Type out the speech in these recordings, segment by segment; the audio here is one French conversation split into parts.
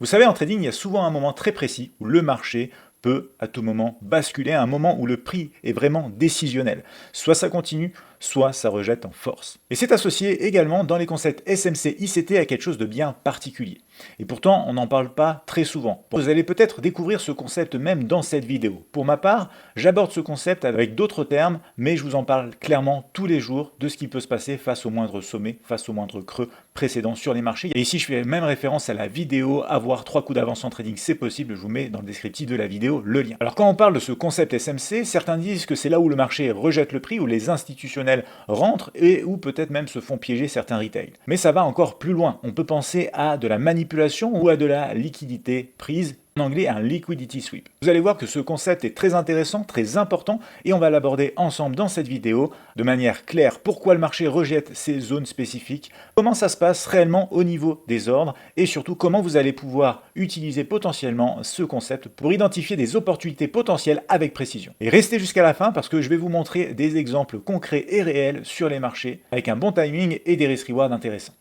Vous savez, en trading, il y a souvent un moment très précis où le marché peut à tout moment basculer, un moment où le prix est vraiment décisionnel. Soit ça continue, soit ça rejette en force. Et c'est associé également dans les concepts SMC ICT à quelque chose de bien particulier. Et pourtant, on n'en parle pas très souvent. Vous allez peut-être découvrir ce concept même dans cette vidéo. Pour ma part, j'aborde ce concept avec d'autres termes, mais je vous en parle clairement tous les jours de ce qui peut se passer face au moindre sommet, face au moindre creux précédent sur les marchés. Et ici, je fais même référence à la vidéo avoir 3 coups d'avance en trading, c'est possible. Je vous mets dans le descriptif de la vidéo le lien. Alors quand on parle de ce concept SMC, certains disent que c'est là où le marché rejette le prix, où les institutionnels rentrent et où peut-être même se font piéger certains retail. Mais ça va encore plus loin. On peut penser à de la manipulation ou à de la liquidité prise, en anglais un liquidity sweep. Vous allez voir que ce concept est très intéressant, très important, et on va l'aborder ensemble dans cette vidéo de manière claire. Pourquoi le marché rejette ces zones spécifiques, comment ça se passe réellement au niveau des ordres, et surtout comment vous allez pouvoir utiliser potentiellement ce concept pour identifier des opportunités potentielles avec précision. Et restez jusqu'à la fin parce que je vais vous montrer des exemples concrets et réels sur les marchés avec un bon timing et des risk-reward intéressants.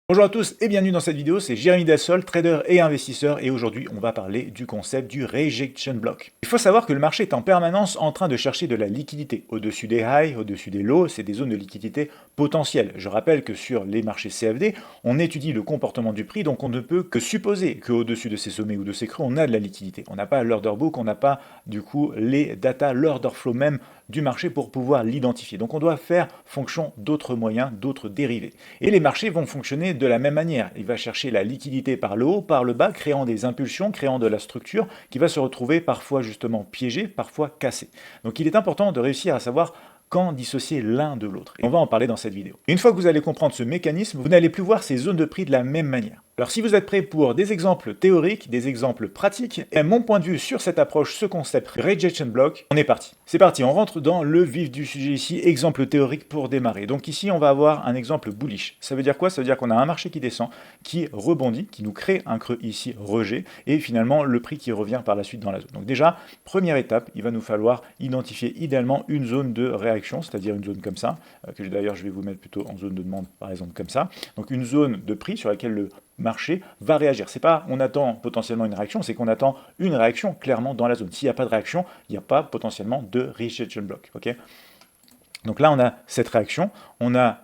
Bonjour à tous et bienvenue dans cette vidéo, c'est Jérémy Delsol, trader et investisseur, et aujourd'hui on va parler du concept du rejection block. Il faut savoir que le marché est en permanence en train de chercher de la liquidité. Au-dessus des highs, au-dessus des lows, c'est des zones de liquidité potentielles. Je rappelle que sur les marchés CFD, on étudie le comportement du prix, donc on ne peut que supposer qu'au-dessus de ces sommets ou de ces creux, on a de la liquidité. On n'a pas l'order book, on n'a pas du coup les data, l'order flow même du marché pour pouvoir l'identifier. Donc on doit faire fonction d'autres moyens, d'autres dérivés. Et les marchés vont fonctionner de la même manière. Il va chercher la liquidité par le haut, par le bas, créant des impulsions, créant de la structure qui va se retrouver parfois justement piégée, parfois cassée. Donc il est important de réussir à savoir quand dissocier l'un de l'autre. Et on va en parler dans cette vidéo. Une fois que vous allez comprendre ce mécanisme, vous n'allez plus voir ces zones de prix de la même manière. Alors si vous êtes prêts pour des exemples théoriques, des exemples pratiques, et mon point de vue sur cette approche, ce concept rejection block, on est parti. C'est parti, on rentre dans le vif du sujet ici, exemple théorique pour démarrer. Donc ici, on va avoir un exemple bullish. Ça veut dire quoi? Ça veut dire qu'on a un marché qui descend, qui rebondit, qui nous crée un creux ici, rejet, et finalement le prix qui revient par la suite dans la zone. Donc déjà, première étape, il va nous falloir identifier idéalement une zone de réaction, c'est-à-dire une zone comme ça, que d'ailleurs je vais vous mettre plutôt en zone de demande, par exemple comme ça. Donc une zone de prix sur laquelle le marché va réagir. C'est pas on attend potentiellement une réaction, c'est qu'on attend une réaction clairement dans la zone. S'il n'y a pas de réaction, il n'y a pas potentiellement de rejection block. Okay, donc là, on a cette réaction, on a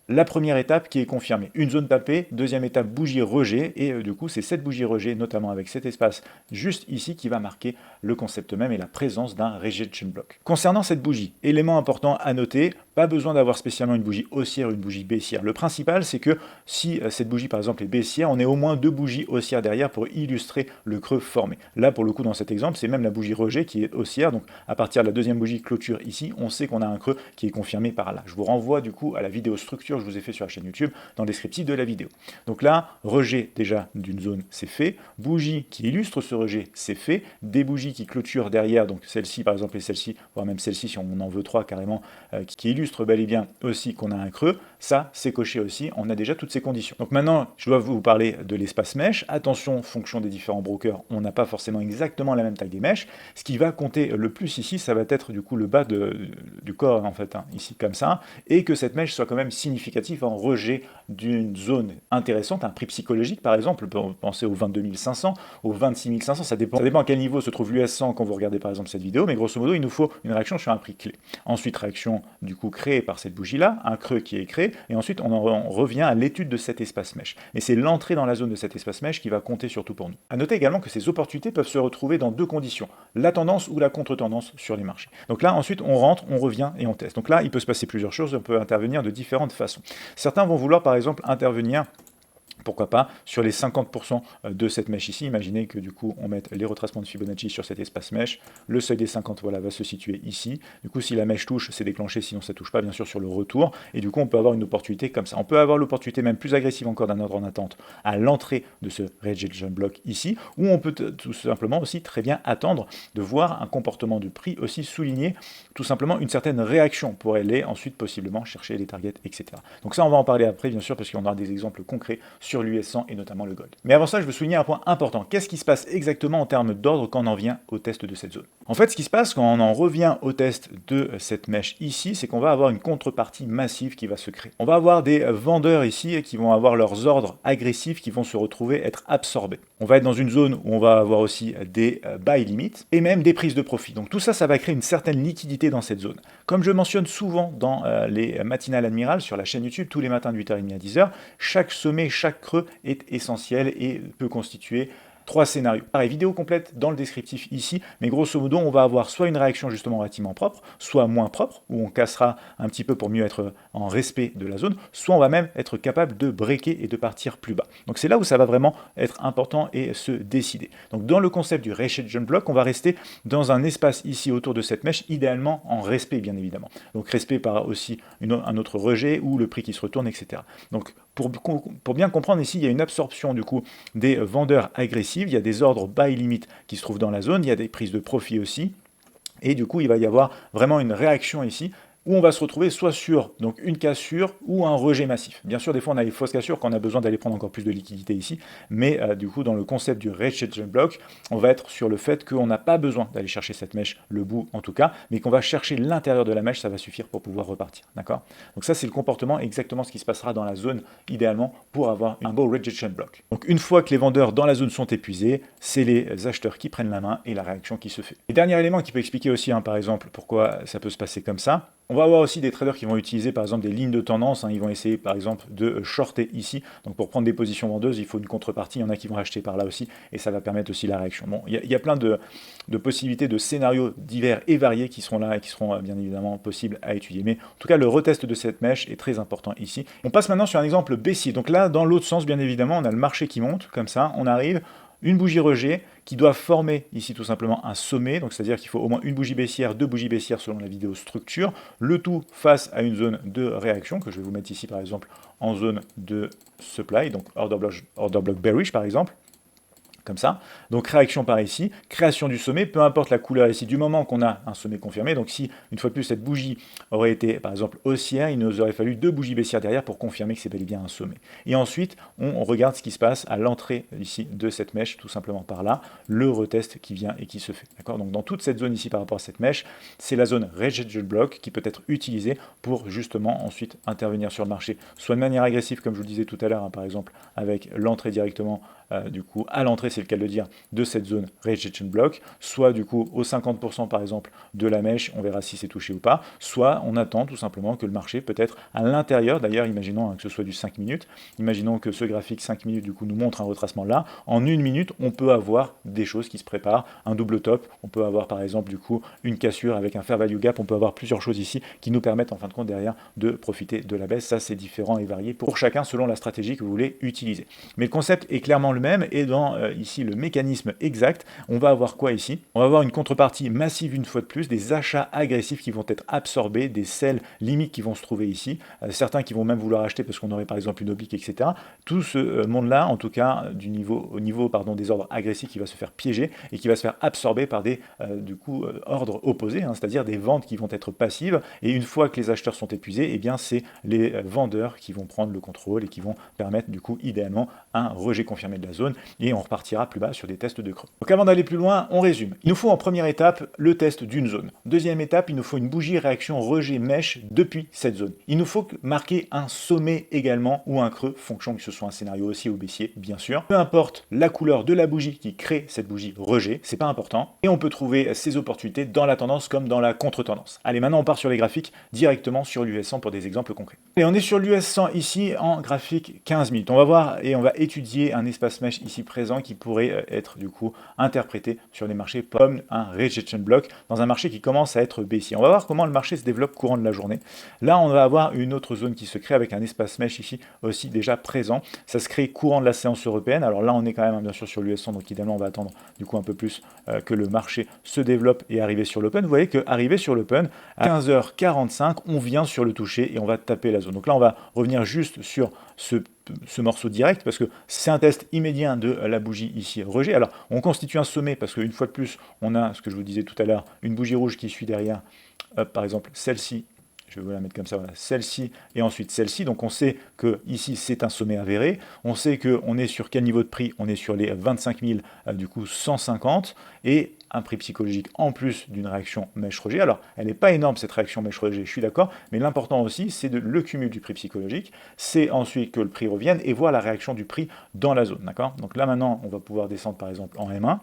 la première étape qui est confirmée. Une zone tapée, deuxième étape, bougie rejet, et du coup, c'est cette bougie rejet, notamment avec cet espace juste ici, qui va marquer le concept même et la présence d'un rejection block. Concernant cette bougie, élément important à noter, pas besoin d'avoir spécialement une bougie haussière ou une bougie baissière. Le principal, c'est que si cette bougie, par exemple, est baissière, on ait au moins deux bougies haussières derrière pour illustrer le creux formé. Là, pour le coup, dans cet exemple, c'est même la bougie rejet qui est haussière, donc à partir de la deuxième bougie clôture ici, on sait qu'on a un creux qui est confirmé par là. Je vous renvoie du coup à la vidéo structure que je vous ai fait sur la chaîne YouTube dans le descriptif de la vidéo. Donc là, rejet déjà d'une zone, c'est fait. Bougie qui illustre ce rejet, c'est fait. Des bougies qui clôturent derrière, donc celle-ci par exemple et celle-ci, voire même celle-ci si on en veut trois carrément, qui illustrent bel et bien aussi qu'on a un creux, ça c'est coché aussi, on a déjà toutes ces conditions. Donc maintenant, je dois vous parler de l'espace mèche. Attention, fonction des différents brokers, on n'a pas forcément exactement la même taille des mèches. Ce qui va compter le plus ici, ça va être du coup le bas du corps en fait, hein, ici comme ça, et que cette mèche soit quand même significative en rejet d'une zone intéressante, un prix psychologique par exemple, on peut penser aux 22 500, aux 26 500, ça dépend à quel niveau se trouve l'US 100 quand vous regardez par exemple cette vidéo, mais grosso modo il nous faut une réaction sur un prix clé. Ensuite réaction du coup créée par cette bougie là, un creux qui est créé, et ensuite on revient à l'étude de cet espace mèche. Et c'est l'entrée dans la zone de cet espace mèche qui va compter surtout pour nous. A noter également que ces opportunités peuvent se retrouver dans deux conditions, la tendance ou la contre-tendance sur les marchés. Donc là ensuite on rentre, on revient et on teste. Donc là il peut se passer plusieurs choses, on peut intervenir de différentes façons. Certains vont vouloir par exemple intervenir, pourquoi pas, sur les 50% de cette mèche ici. Imaginez que du coup, on mette les retracements de Fibonacci sur cet espace mèche. Le seuil des 50, voilà, va se situer ici. Du coup, si la mèche touche, c'est déclenché. Sinon, ça ne touche pas, bien sûr, sur le retour. Et du coup, on peut avoir une opportunité comme ça. On peut avoir l'opportunité même plus agressive encore d'un ordre en attente à l'entrée de ce rejection block ici, ou on peut tout simplement aussi très bien attendre de voir un comportement de prix aussi souligner tout simplement une certaine réaction pour aller ensuite possiblement chercher les targets, etc. Donc ça, on va en parler après, bien sûr, parce qu'on aura des exemples concrets sur sur l'US 100 et notamment le Gold. Mais avant ça, je veux souligner un point important. Qu'est-ce qui se passe exactement en termes d'ordre quand on en vient au test de cette zone? En fait, ce qui se passe quand on en revient au test de cette mèche ici, c'est qu'on va avoir une contrepartie massive qui va se créer. On va avoir des vendeurs ici qui vont avoir leurs ordres agressifs qui vont se retrouver être absorbés. On va être dans une zone où on va avoir aussi des buy limits et même des prises de profit. Donc tout ça, ça va créer une certaine liquidité dans cette zone. Comme je mentionne souvent dans les matinales Admiral sur la chaîne YouTube, tous les matins de 8h30 à 10h, chaque sommet, chaque creux est essentiel et peut constituer 3 scénarios. Pareil, vidéo complète dans le descriptif ici, mais grosso modo, on va avoir soit une réaction justement relativement propre, soit moins propre, où on cassera un petit peu pour mieux être en respect de la zone, soit on va même être capable de breaker et de partir plus bas. Donc c'est là où ça va vraiment être important et se décider. Donc dans le concept du rejection block, on va rester dans un espace ici autour de cette mèche, idéalement en respect bien évidemment. Donc respect par aussi un autre rejet ou le prix qui se retourne, etc. Donc pour bien comprendre ici, il y a une absorption du coup des vendeurs agressifs, il y a des ordres buy limit qui se trouvent dans la zone, il y a des prises de profit aussi, et du coup il va y avoir vraiment une réaction ici, où on va se retrouver soit sur donc, une cassure ou un rejet massif. Bien sûr, des fois, on a les fausses cassures quand on a besoin d'aller prendre encore plus de liquidité ici, mais du coup, dans le concept du rejection block, on va être sur le fait qu'on n'a pas besoin d'aller chercher cette mèche, le bout en tout cas, mais qu'on va chercher l'intérieur de la mèche, ça va suffire pour pouvoir repartir, d'accord? Donc ça, c'est le comportement, exactement ce qui se passera dans la zone, idéalement, pour avoir un beau rejection block. Donc une fois que les vendeurs dans la zone sont épuisés, c'est les acheteurs qui prennent la main et la réaction qui se fait. Et dernier élément qui peut expliquer aussi, par exemple, pourquoi ça peut se passer comme ça, on va avoir aussi des traders qui vont utiliser par exemple des lignes de tendance, ils vont essayer par exemple de shorter ici, donc pour prendre des positions vendeuses, il faut une contrepartie, il y en a qui vont acheter par là aussi, et ça va permettre aussi la réaction. Bon, il y a plein de possibilités, de scénarios divers et variés qui seront là et qui seront bien évidemment possibles à étudier, mais en tout cas le retest de cette mèche est très important ici. On passe maintenant sur un exemple baissier, donc là dans l'autre sens bien évidemment, on a le marché qui monte, comme ça, on arrive, une bougie rejet qui doit former ici tout simplement un sommet, donc c'est-à-dire qu'il faut au moins une bougie baissière, 2 bougies baissières selon la vidéo structure, le tout face à une zone de réaction, que je vais vous mettre ici par exemple en zone de supply, donc order block bearish par exemple, comme ça. Donc réaction par ici, création du sommet, peu importe la couleur ici, du moment qu'on a un sommet confirmé. Donc si, une fois de plus, cette bougie aurait été, par exemple, haussière, il nous aurait fallu 2 bougies baissières derrière pour confirmer que c'est bel et bien un sommet. Et ensuite, on regarde ce qui se passe à l'entrée ici de cette mèche, tout simplement par là, le retest qui vient et qui se fait. D'accord? Donc dans toute cette zone ici par rapport à cette mèche, c'est la zone rejection block qui peut être utilisée pour justement ensuite intervenir sur le marché, soit de manière agressive, comme je vous le disais tout à l'heure, par exemple, avec l'entrée directement du coup à l'entrée, c'est le cas de le dire, de cette zone rejection block, soit du coup au 50% par exemple de la mèche, on verra si c'est touché ou pas, soit on attend tout simplement que le marché peut être à l'intérieur, d'ailleurs imaginons que ce soit du 5 minutes, imaginons que ce graphique 5 minutes du coup nous montre un retracement là, en 1 minute on peut avoir des choses qui se préparent, un double top, on peut avoir par exemple du coup une cassure avec un fair value gap, on peut avoir plusieurs choses ici qui nous permettent en fin de compte derrière de profiter de la baisse, ça c'est différent et varié pour chacun selon la stratégie que vous voulez utiliser. Mais le concept est clairement le même et dans ici le mécanisme exact, on va avoir quoi ici? On va avoir une contrepartie massive une fois de plus, des achats agressifs qui vont être absorbés, des sels limites qui vont se trouver ici, certains qui vont même vouloir acheter parce qu'on aurait par exemple une oblique, etc. Tout ce monde-là, en tout cas au niveau des ordres agressifs qui va se faire piéger et qui va se faire absorber par des ordres opposés, c'est-à-dire des ventes qui vont être passives et une fois que les acheteurs sont épuisés, eh bien c'est les vendeurs qui vont prendre le contrôle et qui vont permettre du coup idéalement un rejet confirmé de la zone et on repartira plus bas sur des tests de creux. Donc avant d'aller plus loin, on résume. Il nous faut en première étape le test d'une zone. Deuxième étape, il nous faut une bougie réaction rejet mèche depuis cette zone. Il nous faut marquer un sommet également ou un creux, fonction que ce soit un scénario haussier ou baissier, bien sûr. Peu importe la couleur de la bougie qui crée cette bougie rejet, c'est pas important. Et on peut trouver ces opportunités dans la tendance comme dans la contre-tendance. Allez, maintenant on part sur les graphiques directement sur l'US 100 pour des exemples concrets. Et on est sur l'US 100 ici en graphique 15 minutes. On va voir et on va étudier un espace mèche ici présent qui pourrait être du coup interprété sur les marchés comme un rejection block dans un marché qui commence à être baissier. On va voir comment le marché se développe courant de la journée. Là, on va avoir une autre zone qui se crée avec un espace mèche ici aussi déjà présent. Ça se crée courant de la séance européenne. Alors là, on est quand même bien sûr sur l'US 100, donc idéalement, on va attendre du coup un peu plus que le marché se développe et arriver sur l'open. Vous voyez qu'arriver sur l'open, à 15h45, on vient sur le toucher et on va taper la zone. Donc là, on va revenir juste sur ce morceau direct parce que c'est un test immédiat de la bougie ici rejet. Alors on constitue un sommet parce qu'une fois de plus on a ce que je vous disais tout à l'heure, une bougie rouge qui suit derrière, par exemple celle-ci je vais vous la mettre comme ça, voilà, celle-ci et ensuite celle-ci. Donc on sait que ici c'est un sommet avéré. On sait qu'on est sur quel niveau de prix? On est sur les 25 000, du coup 150, et un prix psychologique en plus d'une réaction mèche-rejet. Alors, elle n'est pas énorme cette réaction mèche-rejet, je suis d'accord, mais l'important aussi, c'est le cumul du prix psychologique, c'est ensuite que le prix revienne et voir la réaction du prix dans la zone, d'accord? Donc là maintenant, on va pouvoir descendre par exemple en M1,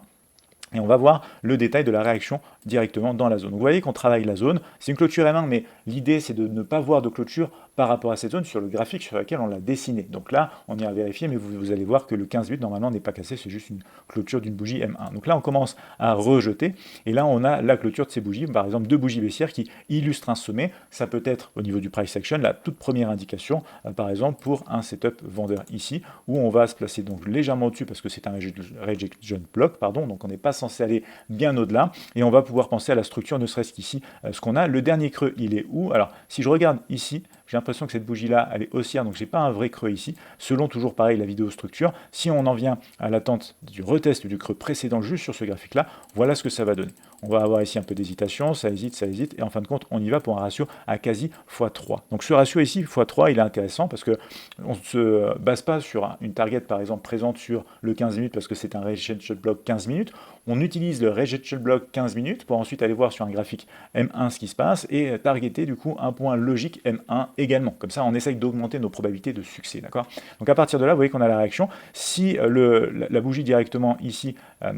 et on va voir le détail de la réaction directement dans la zone. Donc vous voyez qu'on travaille la zone, c'est une clôture M1, mais l'idée c'est de ne pas voir de clôture par rapport à cette zone sur le graphique sur lequel on l'a dessiné. Donc là, on ira vérifier, mais vous allez voir que le 15-8 normalement n'est pas cassé, c'est juste une clôture d'une bougie M1. Donc là, on commence à rejeter, et là on a la clôture de ces bougies, par exemple deux bougies baissières qui illustrent un sommet. Ça peut être au niveau du price action, la toute première indication, par exemple pour un setup vendeur ici, où on va se placer donc légèrement au-dessus parce que c'est un rejection block, pardon, donc on n'est pas censé aller bien au-delà, et on va pouvoir penser à la structure, ne serait-ce qu'ici, ce qu'on a. Le dernier creux, il est où? Alors, si je regarde ici, j'ai l'impression que cette bougie-là, elle est haussière, donc j'ai pas un vrai creux ici. Selon toujours pareil la vidéo structure, si on en vient à l'attente du retest du creux précédent juste sur ce graphique-là, voilà ce que ça va donner. On va avoir ici un peu d'hésitation, ça hésite, et en fin de compte, on y va pour un ratio à quasi x3. Donc ce ratio ici, x3, il est intéressant parce que on ne se base pas sur une target, par exemple, présente sur le 15 minutes parce que c'est un rejection block 15 minutes. On utilise le rejection block 15 minutes pour ensuite aller voir sur un graphique M1 ce qui se passe et targeter du coup un point logique M1 également. Comme ça, on essaye d'augmenter nos probabilités de succès, d'accord? Donc à partir de là, vous voyez qu'on a la réaction. Si la bougie directement ici,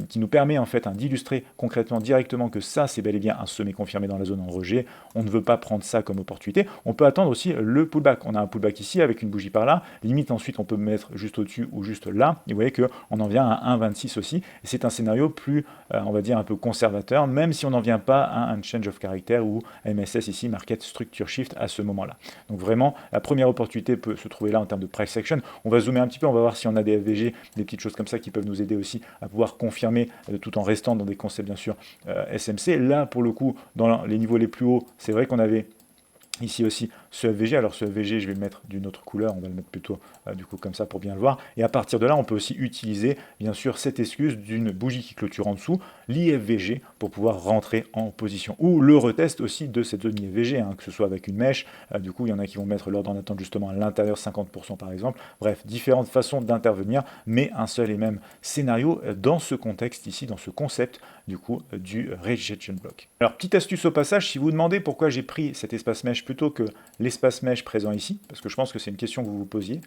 qui nous permet en fait d'illustrer concrètement directement que ça, c'est bel et bien un sommet confirmé dans la zone en rejet, on ne veut pas prendre ça comme opportunité. On peut attendre aussi le pullback. On a un pullback ici avec une bougie par là. Limite, ensuite, on peut mettre juste au-dessus ou juste là. Et vous voyez qu'on en vient à 1,26 aussi. Et c'est un scénario plus, on va dire, un peu conservateur, même si on n'en vient pas à un change of character ou MSS ici, Market Structure Shift, à ce moment-là. Donc vraiment, la première opportunité peut se trouver là en termes de price action. On va zoomer un petit peu, on va voir si on a des FVG, des petites choses comme ça qui peuvent nous aider aussi à pouvoir confirmer tout en restant dans des concepts bien sûr SMC. Là, pour le coup, dans les niveaux les plus hauts, c'est vrai qu'on avait ici aussi ce FVG, alors ce FVG je vais le mettre d'une autre couleur, on va le mettre plutôt du coup comme ça pour bien le voir, et à partir de là on peut aussi utiliser bien sûr cette excuse d'une bougie qui clôture en dessous, l'IFVG, pour pouvoir rentrer en position, ou le retest aussi de cette zone IFVG, que ce soit avec une mèche, du coup il y en a qui vont mettre l'ordre en attente justement à l'intérieur 50% par exemple, bref, différentes façons d'intervenir, mais un seul et même scénario dans ce contexte ici, dans ce concept du coup du rejection block. Alors petite astuce au passage, si vous vous demandez pourquoi j'ai pris cet espace mèche plutôt que l'espace mèche présent ici, parce que je pense que c'est une question que vous vous posiez,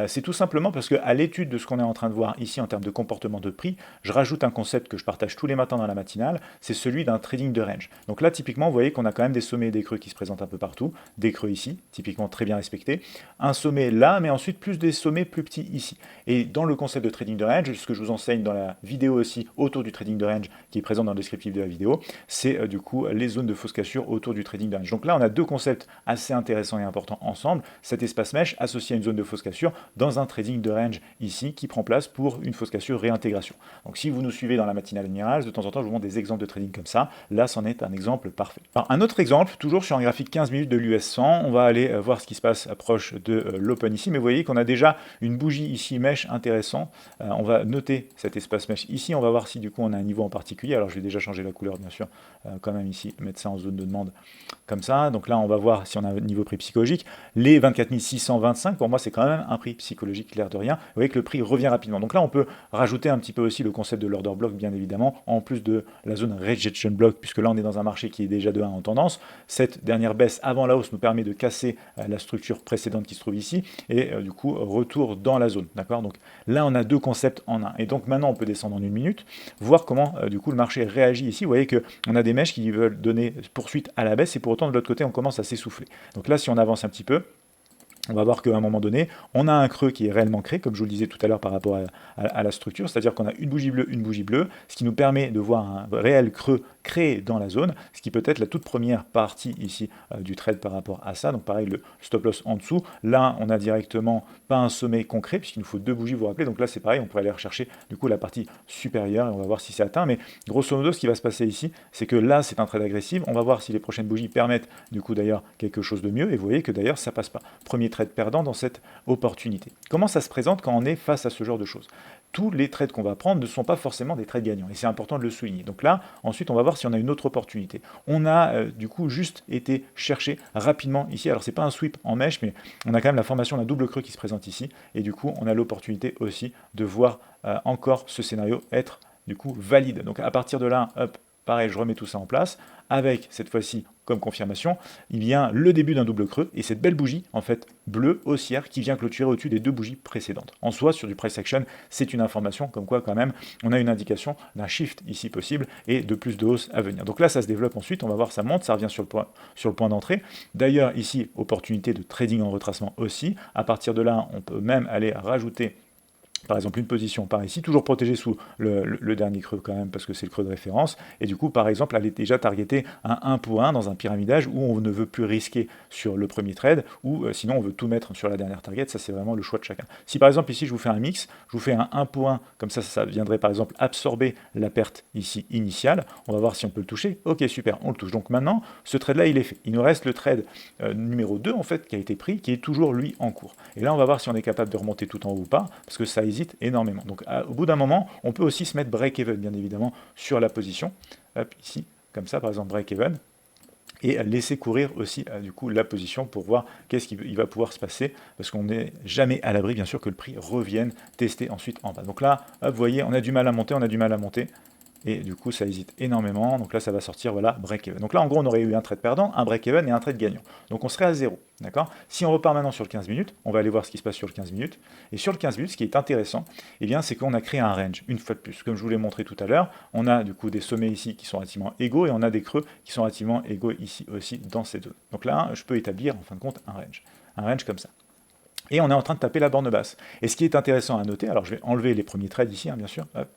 c'est tout simplement parce qu'à l'étude de ce qu'on est en train de voir ici en termes de comportement de prix, je rajoute un concept que je partage tous les matins dans la matinale, c'est celui d'un trading de range. Donc là, typiquement, vous voyez qu'on a quand même des sommets et des creux qui se présentent un peu partout, des creux ici, typiquement très bien respectés, un sommet là, mais ensuite plus des sommets plus petits ici. Et dans le concept de trading de range, ce que je vous enseigne dans la vidéo aussi autour du trading de range, qui est présent dans le descriptif de la vidéo, c'est du coup les zones de fausse cassure autour du trading de range. Donc là, on a deux concepts assez intéressants et importants ensemble, cet espace mèche associé à une zone de fausse cassure dans un trading de range ici qui prend place pour une fausse cassure réintégration. Donc si vous nous suivez dans la matinale Mirage, de temps en temps je vous montre des exemples de trading comme ça, là c'en est un exemple parfait. Alors un autre exemple, toujours sur un graphique 15 minutes de l'US 100, on va aller voir ce qui se passe proche de l'open ici, mais vous voyez qu'on a déjà une bougie ici mèche intéressant, on va noter cet espace mèche ici, on va voir si du coup on a un niveau en particulier, alors je vais déjà changer la couleur bien sûr, quand même ici, mettre ça en zone de demande comme ça, donc là on va voir si on a un niveau prix psychologique, les 24 625 pour moi c'est quand même un prix psychologique l'air de rien, vous voyez que le prix revient rapidement, donc là on peut rajouter un petit peu aussi le concept de l'order block bien évidemment, en plus de la zone rejection block, puisque là on est dans un marché qui est déjà de 1 en tendance, cette dernière baisse avant la hausse nous permet de casser la structure précédente qui se trouve ici, et du coup retour dans la zone, d'accord, donc là on a deux concepts en un, et donc maintenant on peut descendre en une minute, voir comment du coup le marché réagit ici, vous voyez qu'on a des mèches qui veulent donner poursuite à la baisse, et pour autant de l'autre côté on commence à s'essouffler, donc là si on avance un petit peu, on va voir qu'à un moment donné, on a un creux qui est réellement créé, comme je vous le disais tout à l'heure par rapport à la structure, c'est-à-dire qu'on a une bougie bleue, ce qui nous permet de voir un réel creux créé dans la zone, ce qui peut être la toute première partie ici du trade par rapport à ça. Donc pareil, le stop loss en dessous. Là, on a directement pas un sommet concret, puisqu'il nous faut deux bougies, vous vous rappelez. Donc là, c'est pareil, on pourrait aller rechercher du coup la partie supérieure, et on va voir si c'est atteint. Mais grosso modo, ce qui va se passer ici, c'est que là, c'est un trade agressif. On va voir si les prochaines bougies permettent du coup d'ailleurs quelque chose de mieux. Et vous voyez que d'ailleurs, ça passe pas. Premier trades perdants dans cette opportunité. Comment ça se présente quand on est face à ce genre de choses? Tous les trades qu'on va prendre ne sont pas forcément des trades gagnants, et c'est important de le souligner. Donc là, ensuite, on va voir si on a une autre opportunité. On a du coup juste été chercher rapidement ici. Alors, c'est pas un sweep en mèche, mais on a quand même la formation d'un double creux qui se présente ici, et du coup, on a l'opportunité aussi de voir encore ce scénario être du coup valide. Donc à partir de là, hop, pareil, je remets tout ça en place, avec cette fois-ci comme confirmation, il y a le début d'un double creux, et cette belle bougie, en fait, bleue, haussière, qui vient clôturer au-dessus des deux bougies précédentes. En soi, sur du price action, c'est une information, comme quoi quand même, on a une indication d'un shift ici possible, et de plus de hausse à venir. Donc là, ça se développe ensuite, on va voir ça monte, ça revient sur le point d'entrée. D'ailleurs, ici, opportunité de trading en retracement aussi. À partir de là, on peut même aller rajouter par exemple une position par ici, toujours protégée sous le dernier creux quand même, parce que c'est le creux de référence, et du coup par exemple elle est déjà targetée à 1 pour 1 dans un pyramidage où on ne veut plus risquer sur le premier trade, ou sinon on veut tout mettre sur la dernière target, ça c'est vraiment le choix de chacun. Si par exemple ici je vous fais un mix, je vous fais un 1 pour 1, comme ça viendrait par exemple absorber la perte ici initiale, on va voir si on peut le toucher, ok super, on le touche. Donc maintenant ce trade là il est fait, il nous reste le trade numéro 2 en fait qui a été pris, qui est toujours lui en cours. Et là on va voir si on est capable de remonter tout en haut ou pas, parce que ça hésite énormément. Donc au bout d'un moment, on peut aussi se mettre break-even, bien évidemment, sur la position. Hop, ici, comme ça, par exemple, break-even. Et laisser courir aussi, du coup, la position pour voir qu'est-ce qui va pouvoir se passer, parce qu'on n'est jamais à l'abri, bien sûr, que le prix revienne tester ensuite en bas. Donc là, hop, vous voyez, on a du mal à monter, et du coup ça hésite énormément, donc là ça va sortir, voilà, break-even. Donc là en gros on aurait eu un trade perdant, un break-even et un trade gagnant. Donc on serait à 0, d'accord? Si on repart maintenant sur le 15 minutes, on va aller voir ce qui se passe sur le 15 minutes, et sur le 15 minutes, ce qui est intéressant, eh bien c'est qu'on a créé un range, une fois de plus. Comme je vous l'ai montré tout à l'heure, on a du coup des sommets ici qui sont relativement égaux, et on a des creux qui sont relativement égaux ici aussi dans cette zone. Donc là, je peux établir en fin de compte un range comme ça. Et on est en train de taper la borne basse. Et ce qui est intéressant à noter, alors je vais enlever les premiers trades ici, bien sûr, hop,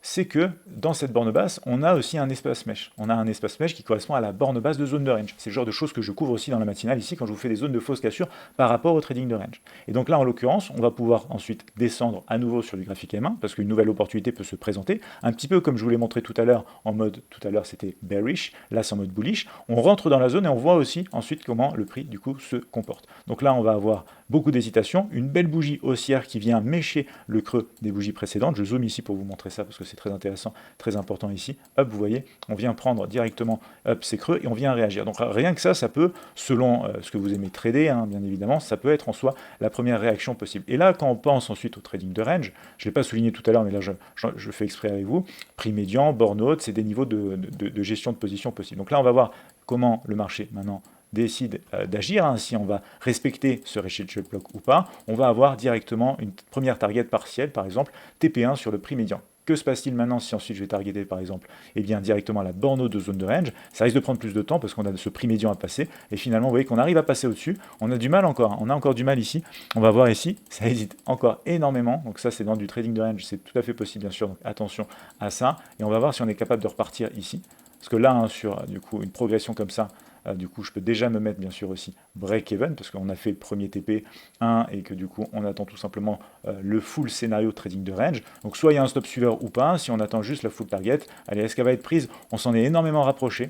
c'est que dans cette borne basse, on a aussi un espace mesh. On a un espace mesh qui correspond à la borne basse de zone de range. C'est le genre de choses que je couvre aussi dans la matinale ici quand je vous fais des zones de fausse cassure par rapport au trading de range. Et donc là, en l'occurrence, on va pouvoir ensuite descendre à nouveau sur du graphique M1 parce qu'une nouvelle opportunité peut se présenter. Un petit peu comme je vous l'ai montré tout à l'heure, en mode, tout à l'heure c'était bearish, là c'est en mode bullish. On rentre dans la zone et on voit aussi ensuite comment le prix du coup se comporte. Donc là, on va avoir beaucoup d'hésitation, une belle bougie haussière qui vient mécher le creux des bougies précédentes. Je zoome ici pour vous montrer ça parce que c'est très intéressant, très important ici. Hop, vous voyez, on vient prendre directement ces creux et on vient réagir. Donc rien que ça peut, selon ce que vous aimez trader, hein, bien évidemment, ça peut être en soi la première réaction possible. Et là, quand on pense ensuite au trading de range, je ne l'ai pas souligné tout à l'heure, mais là je fais exprès avec vous, prix médian, borne haute, c'est des niveaux de gestion de position possible. Donc là, on va voir comment le marché maintenant décide d'agir, hein, si on va respecter ce reschedule block ou pas, on va avoir directement une première target partielle, par exemple TP1 sur le prix médian. Que se passe-t-il maintenant si ensuite je vais targeter par exemple bien directement la borne haute de zone de range? Ça risque de prendre plus de temps parce qu'on a ce prix médian à passer et finalement vous voyez qu'on arrive à passer au-dessus, on a du mal encore, hein. On a encore du mal ici, on va voir ici, ça hésite encore énormément, donc ça c'est dans du trading de range, c'est tout à fait possible bien sûr, donc attention à ça, et on va voir si on est capable de repartir ici, parce que là hein, sur du coup une progression comme ça, du coup, je peux déjà me mettre bien sûr aussi break-even parce qu'on a fait le premier TP1 et que du coup, on attend tout simplement le full scénario trading de range. Donc, soit il y a un stop suiveur ou pas. Si on attend juste la full target, allez, est-ce qu'elle va être prise? On s'en est énormément rapproché.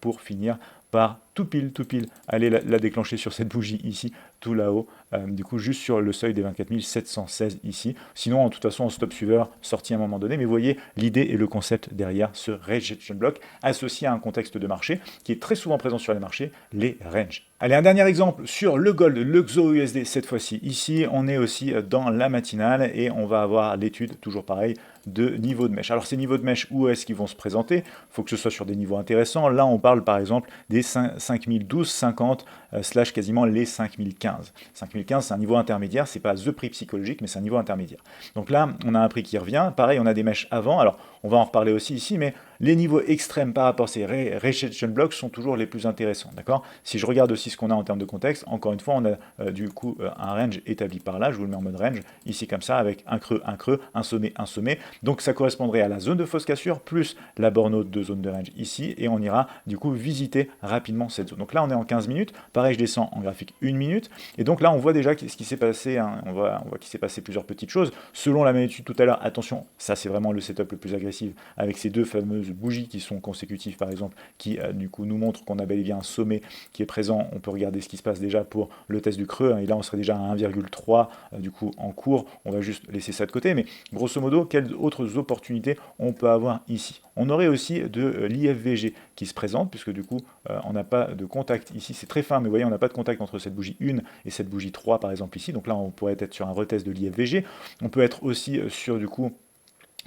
Pour finir par tout pile, aller la déclencher sur cette bougie ici, tout là-haut, du coup juste sur le seuil des 24 716 ici. Sinon, en toute façon, en stop suiveur, sorti à un moment donné. Mais vous voyez l'idée et le concept derrière ce rejection block associé à un contexte de marché qui est très souvent présent sur les marchés, les ranges. Allez, un dernier exemple sur le gold, le XOUSD cette fois-ci. Ici, on est aussi dans la matinale et on va avoir l'étude, toujours pareil, de niveau de mèche. Alors ces niveaux de mèche, où est-ce qu'ils vont se présenter? Il faut que ce soit sur des niveaux intéressants. Là, on parle par exemple des 5012, 50, slash quasiment les 5015. 5015, c'est un niveau intermédiaire, c'est pas the prix psychologique, mais c'est un niveau intermédiaire. Donc là, on a un prix qui revient. Pareil, on a des mèches avant. Alors, on va en reparler aussi ici, mais les niveaux extrêmes par rapport à ces rejection blocks sont toujours les plus intéressants, d'accord? Si je regarde aussi ce qu'on a en termes de contexte, encore une fois, on a du coup un range établi par là, je vous le mets en mode range, ici comme ça, avec un creux, un sommet. Donc ça correspondrait à la zone de fausse cassure, plus la borne haute de zone de range ici, et on ira du coup visiter rapidement cette zone. Donc là, on est en 15 minutes, pareil, je descends en graphique 1 minute, et donc là, on voit déjà ce qui s'est passé, hein. On voit qu'il s'est passé plusieurs petites choses. Selon la même étude tout à l'heure, attention, ça c'est vraiment le setup le plus agressif, avec ces deux fameuses fameuses bougies qui sont consécutives par exemple, qui du coup nous montrent qu'on a bel et bien un sommet qui est présent. On peut regarder ce qui se passe déjà pour le test du creux, hein, et là on serait déjà à 1,3 du coup en cours. On va juste laisser ça de côté, mais grosso modo, quelles autres opportunités on peut avoir ici? On aurait aussi de l'IFVG qui se présente, puisque du coup on n'a pas de contact ici, c'est très fin, mais vous voyez on n'a pas de contact entre cette bougie 1 et cette bougie 3 par exemple ici, donc là on pourrait être sur un retest de l'IFVG. On peut être aussi sur du coup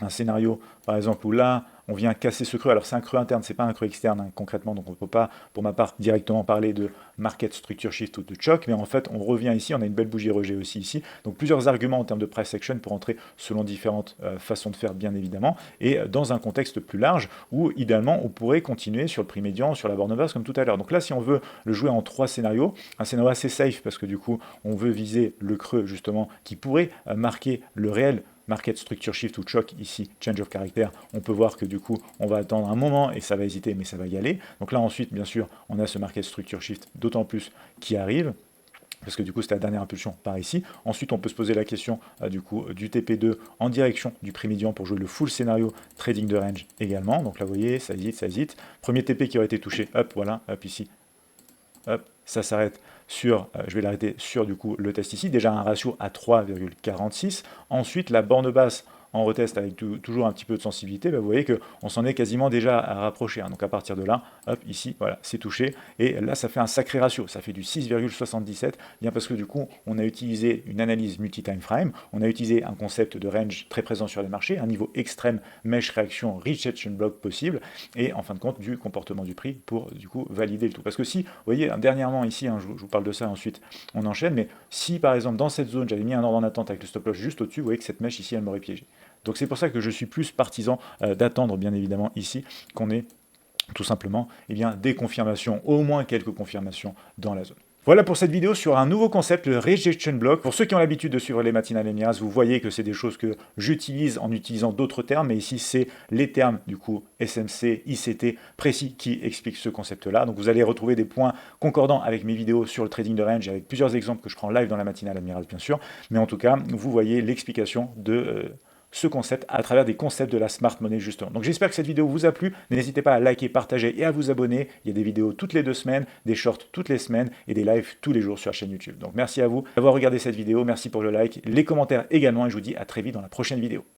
un scénario par exemple où là on vient casser ce creux. Alors c'est un creux interne, c'est pas un creux externe, hein, concrètement, donc on ne peut pas pour ma part directement parler de market structure shift ou de choc, mais en fait on revient ici, on a une belle bougie rejet aussi ici, donc plusieurs arguments en termes de price action pour entrer selon différentes façons de faire bien évidemment, et dans un contexte plus large où idéalement on pourrait continuer sur le prix médian, sur la borne basse comme tout à l'heure. Donc là si on veut le jouer en 3 scénarios, un scénario assez safe parce que du coup on veut viser le creux justement qui pourrait marquer le réel market structure shift ou choc ici, change of character, on peut voir que du coup on va attendre un moment et ça va hésiter mais ça va y aller. Donc là ensuite bien sûr on a ce market structure shift d'autant plus qui arrive, parce que du coup c'est la dernière impulsion par ici. Ensuite on peut se poser la question du coup du TP2 en direction du prix médian pour jouer le full scénario trading de range également. Donc là vous voyez ça hésite. Premier TP qui aurait été touché, hop voilà, hop ici, hop, ça s'arrête sur, je vais l'arrêter sur du coup le test ici, déjà un ratio à 3,46. Ensuite la borne basse en retest avec toujours un petit peu de sensibilité, vous voyez qu'on s'en est quasiment déjà à rapprocher, hein. Donc à partir de là, hop, ici, voilà, c'est touché, et là ça fait un sacré ratio, ça fait du 6,77, bien parce que du coup on a utilisé une analyse multi-time frame, on a utilisé un concept de range très présent sur les marchés, un niveau extrême, mesh réaction, rejection block possible, et en fin de compte du comportement du prix pour du coup valider le tout. Parce que si, vous voyez, dernièrement ici, hein, je vous parle de ça, ensuite on enchaîne, mais si par exemple dans cette zone j'avais mis un ordre en attente avec le stop loss juste au-dessus, vous voyez que cette mèche ici elle m'aurait piégé. Donc c'est pour ça que je suis plus partisan d'attendre bien évidemment ici qu'on ait tout simplement des confirmations, au moins quelques confirmations dans la zone. Voilà pour cette vidéo sur un nouveau concept, le Rejection Block. Pour ceux qui ont l'habitude de suivre les matinales Emiras, vous voyez que c'est des choses que j'utilise en utilisant d'autres termes, mais ici c'est les termes du coup SMC, ICT précis qui expliquent ce concept-là. Donc vous allez retrouver des points concordants avec mes vidéos sur le trading de range, avec plusieurs exemples que je prends live dans la matinale Emiras bien sûr, mais en tout cas vous voyez l'explication de ce concept à travers des concepts de la smart money justement. Donc j'espère que cette vidéo vous a plu. N'hésitez pas à liker, partager et à vous abonner. Il y a des vidéos toutes les 2 semaines, des shorts toutes les semaines et des lives tous les jours sur la chaîne YouTube. Donc merci à vous d'avoir regardé cette vidéo, merci pour le like, les commentaires également et je vous dis à très vite dans la prochaine vidéo.